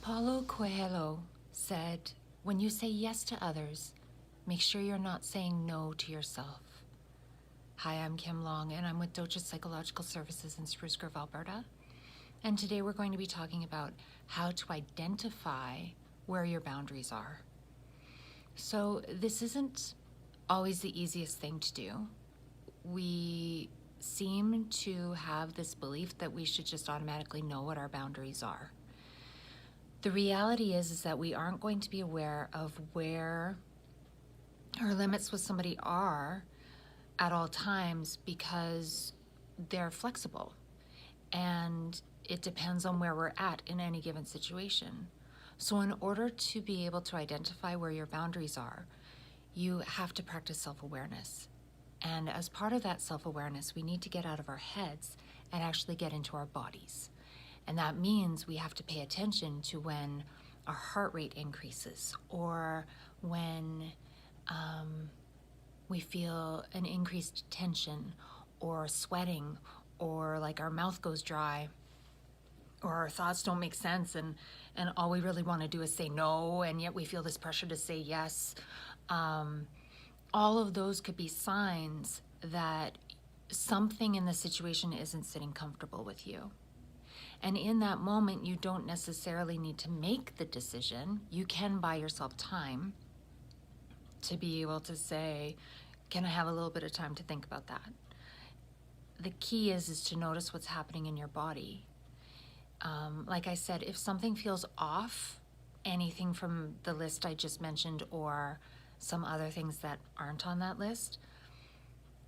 Paulo Coelho said, when you say yes to others, make sure you're not saying no to yourself. Hi, I'm Kim Long, and I'm with Docha Psychological Services in Spruce Grove, Alberta. And today we're going to be talking about how to identify where your boundaries are. So this isn't always the easiest thing to do. We seem to have this belief that we should just automatically know what our boundaries are. The reality is that we aren't going to be aware of where our limits with somebody are at all times because they're flexible and it depends on where we're at in any given situation. So in order to be able to identify where your boundaries are, you have to practice self-awareness. And as part of that self-awareness, we need to get out of our heads and actually get into our bodies. And that means we have to pay attention to when our heart rate increases or when we feel an increased tension or sweating or like our mouth goes dry or our thoughts don't make sense and all we really want to do is say no, and yet we feel this pressure to say yes. All of those could be signs that something in the situation isn't sitting comfortable with you. And in that moment, you don't necessarily need to make the decision. You can buy yourself time to be able to say, can I have a little bit of time to think about that? The key is to notice what's happening in your body. Like I said, if something feels off, anything from the list I just mentioned or some other things that aren't on that list,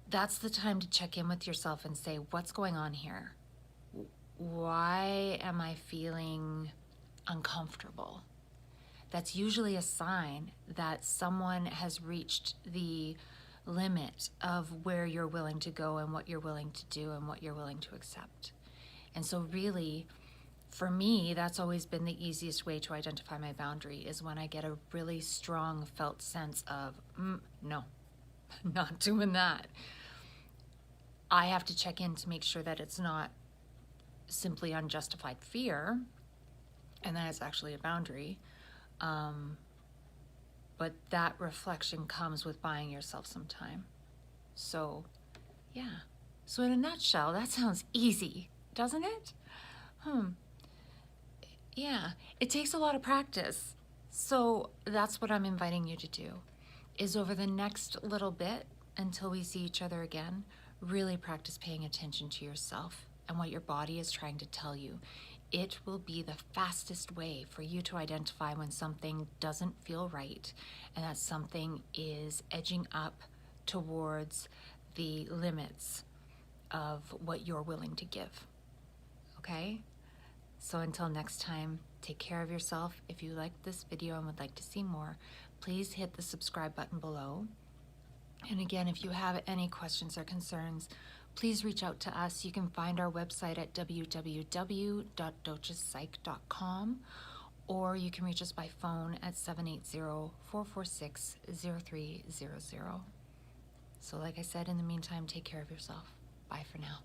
that's the time to check in with yourself and say, what's going on here? Why am I feeling uncomfortable? That's usually a sign that someone has reached the limit of where you're willing to go and what you're willing to do and what you're willing to accept. And so really, for me, that's always been the easiest way to identify my boundary is when I get a really strong felt sense of, no, not doing that. I have to check in to make sure that it's not simply unjustified fear, and that it's actually a boundary. But that reflection comes with buying yourself some time. So, yeah. So in a nutshell, that sounds easy, doesn't it? Yeah, it takes a lot of practice. So that's what I'm inviting you to do, is over the next little bit until we see each other again, really practice paying attention to yourself and what your body is trying to tell you. It will be the fastest way for you to identify when something doesn't feel right and that something is edging up towards the limits of what you're willing to give. Okay? So until next time, take care of yourself. If you liked this video and would like to see more, please hit the subscribe button below. And again, if you have any questions or concerns, please reach out to us. You can find our website at www.dochapsych.com, or you can reach us by phone at 780-446-0300. So like I said, in the meantime, take care of yourself. Bye for now.